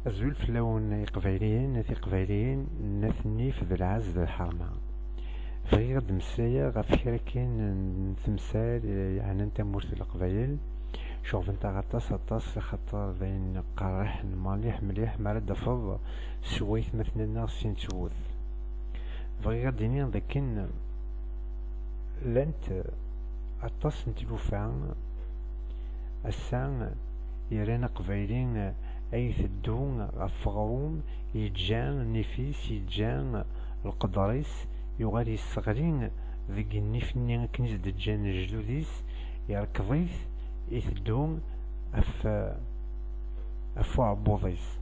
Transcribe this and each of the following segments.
أزول فلاون قبايليين نثني في ذي العز ذي الحرمة بغي غد مسايا غف كرا كاين تمثال يعني نتا مورث القبايل شوف نتا غطاس خاطر ذين قارح ماليح مليح مرد فض سويت مثلنا سين تشوث بغي غديني ذاكن لانت عطاس نتلوفا السان يرانا قبايلين أي ثدون غف غروم يتجان نفيس يتجان القدريس يغال يستغرين ذيك النفني كنيز دجان جدوديس يركضيث يثدون أفو عبوضيس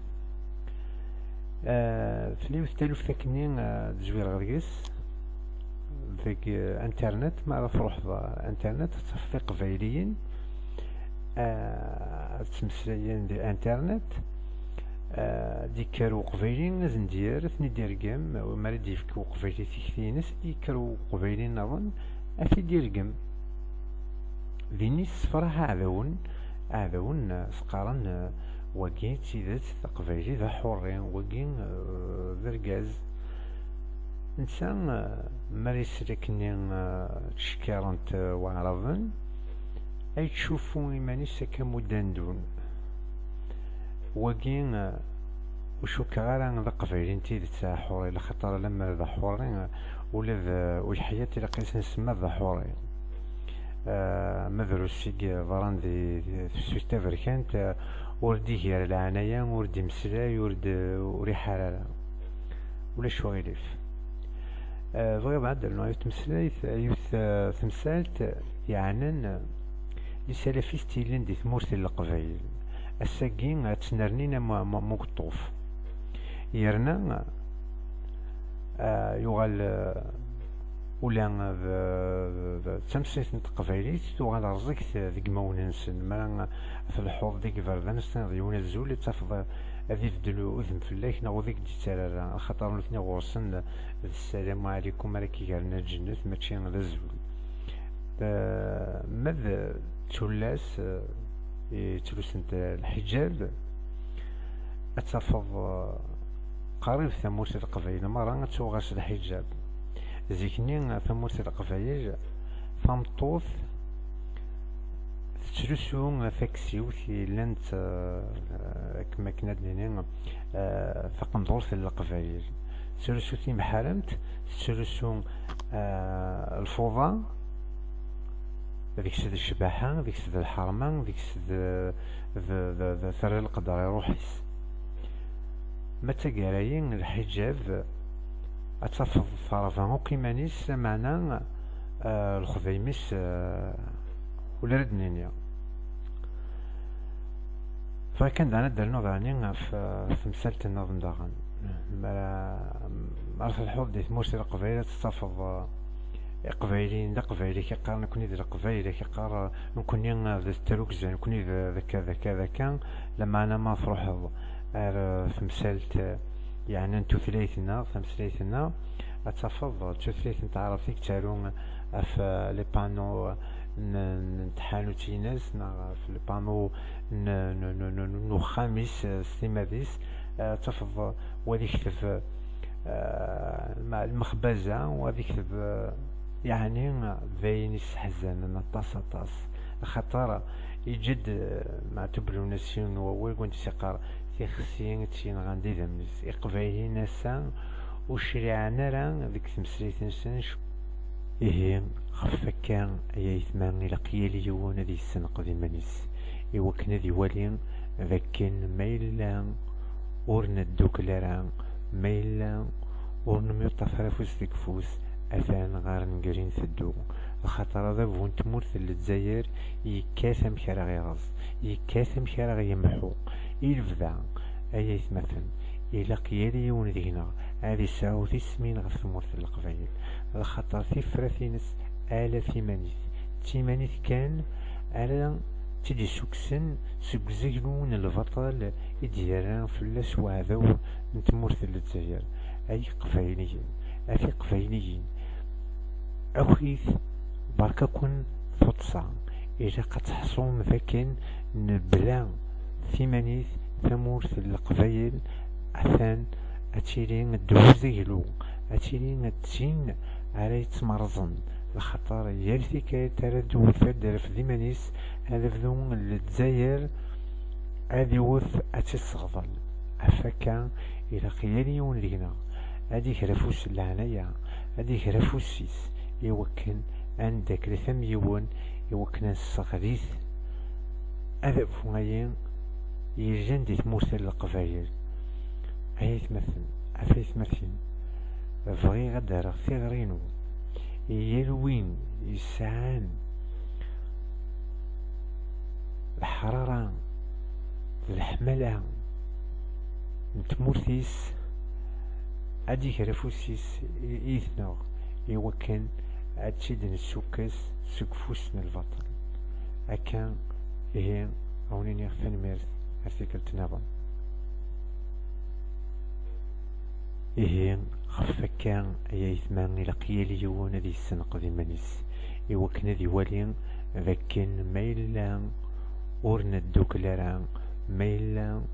فليوث تالوف ثاكنين تزوير غريس ذيك انترنت ما عرف روح انترنت تصفي قبايليين تمسلايين دي انترنت ديكارو قبايلين ناز ندير ثني ديرقام وما راه يفكو قبايلي تيكتينس ديكارو قبايلين نظن اثي ديرقام ذيني الصفراحة عذاون سقارن واقين تيدات قبايلي ذا حورين واقين ذا رقاز انسان مريس لكني تشكارنت وعرضن أي تشوفوا إيمانيس كمدندون واقين وشو كغارا ذا قبايلين تيدت حوري لخطر لما ذا حورين ولا والحياة اللي قيس نسمى ذا حورين مدروسيك ضران في سويتا فركانت وردي هي العناية وردي مسلاي وري حرارة ولا شو غيلف بغي بعد انه يتمسلاي يوث تمثالت يعني لسلافيستي لندي ثمورث القبايل الساقين تسنرنينا مقطوف يرنا يغال ولا تمسيت نتقبايليت تغال رزقت ذيك موننسن ما في الحوض ديك فردانستان ديون الزول تفضل هذي فدلو أذن فلاك ناغو ذيك ديتارا خاطر نثني غورسن السلام عليكم راكي كارنا الجنة ماشي ذا الزول ماذا تلاس تلوسنت الحجاب أتفض قريب ثمورة القبائل مرة توغاس الحجاب زيكني ثمورة القبائل ثمطوث تلوسون فاكسيوثي لانت كما كنا دنينا فقنضور في القبائل تلوسوثي محارمت تلوسون الفوضى ذيك سد الشباحة ذيك سد الحرمة ذيك سد ثرى القدر يروحيس متى قرايين الحجاب أتفض فرفان وقيمانيس معنا الخذيميس ولا ردنينيا فكان دانا درنا ضاني في مسالة النظم داغن عرف الحوض دي ثمورتي القبائل تتفض قبايلين دا قبايلي كيقار نكوني ذا قبايلي كيقار نكوني ذا التروكز نكوني ذا كذا كان لما انا ما فروح في مسالة يعني انتو ثلاثنا ثمثلاثنا اتفضل تو ثلاث نتعرف فيك تارون في لي بانو نتحانو تيناس في لي بانو نخامس ستيماديس تفضل وهذي يكتب مع المخبزة وهذي يكتب يعني باين يستحزن طاس خطر يجد مع تبلو ناسيون ووي كنت سيقار تيخسين تين غاندي ذمس يقبايلين ناسا وشريعنا راه ديك تمسليت نسنش إيه خفكان يثمان إلى قيالي وانا دي السنق ذي منيس يوكنا ذي ولين ذاكن ميلان ورنا الدوكلاران ميلان ورنمي طفرفوس ذيك فوس أثان غار نقرين ثدو الخطر هذا بون تمورث للجزائر يكاثم كرا غيغز يكاثم كرا غيمحو يلفذا أي يتمثل إلا قيالي ون ذينا هذه الساعة ذي سمين غف تمورث القبائل الخطر في فرثينس تيمانيث كان على تيجي سكسن سكزيلون البطل يديران فلاس وعذو نتمورث للجزائر أي قبائليين أفي قبائليين أخيث برككن فطسا إذا قد تحصون ذاكن نبلا ثمانيث ثمورث القبايل أثان أتشيرين الدوزيلو أتشيرين التين على يتمرزن الخطر يالتي كي تردو فدر في ديمانيس هذا فذون الجزائر هذي وث أتسغضل أفكا إلى قياليون لينا هذي كرفوس العناية هذي كرفوسيس يوكن عندك لثميون يوكن الصغريث هذا فغاين يجن دي تموثل القبايل أيث مثل أفيث مثل بغي غدار ثغرينو يلوين يسعان الحرارة الحملة نتمورثيس أدي كرفوسيس إيثنغ يوكن أتشدن السوكس سكفوسن البطل أكان إيه أونيني غفن ميرث أرتيكل تنظم إيه غفكان أيثمان إلى قياليون ذي السنق ذي منيس يوكن ذي ولين ذكين ميلان ورن الدوكلاران ميلان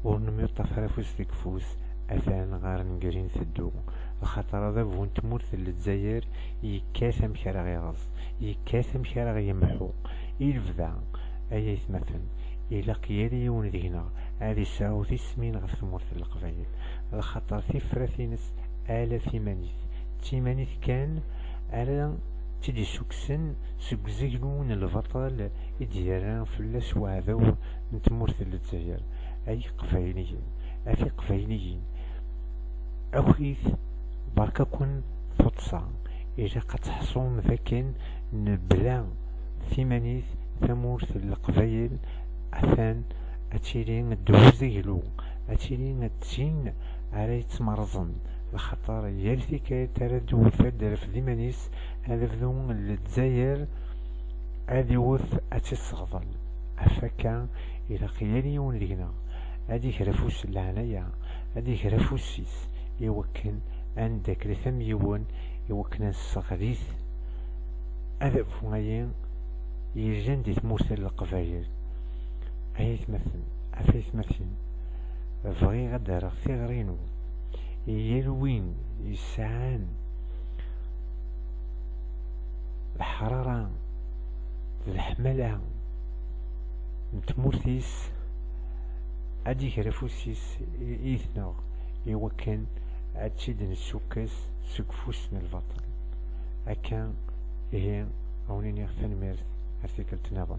ورن ميطف رفوس ذكفوس أثان غار نقرين ثدو الخطر هذا فون تمورث للجزائر يكاثم كرا غيغز يكاثم كرا غيمحو يلفذا أيث مثلا إلى قياليون ذينا هذه ساو ثمين غف تمورث القبايل الخطر ثفرثينس آلاف تيمانيث كان على تدي سكسن سكزيلون البطل إدياران فلاس وهذا نتمورث للجزائر أي قبايليين أفي قبايليين أخيث بركا كون ثطسا إذا قد تحصون ذاكن نبلا ثمانيث ثمورث القبايل أثان أتشيرين الدوزيلو أتشيرين التين على يتمرزن الخطر يالتي كي تردو فدر في ديمانيس هذا فذون الجزائر هذي وث أتسغضل أفكا إلى قياليون لينا هذي كرفوس العناية هذي كرفوسيس يوكن عندك لثميون يوكن الصغريث هذا فغاين يجن دي تموثل القبايل أيث مثل أفيث مثل بغي غدار ثغرينو يلوين يسعان الحرارة الحملة نتمورثيس أدي كرفوسيس إيثنغ يوكن أتشدن السوكس سكفوسن البطل أكان إيه أونيني غفن ميرث أرتيكل تنظم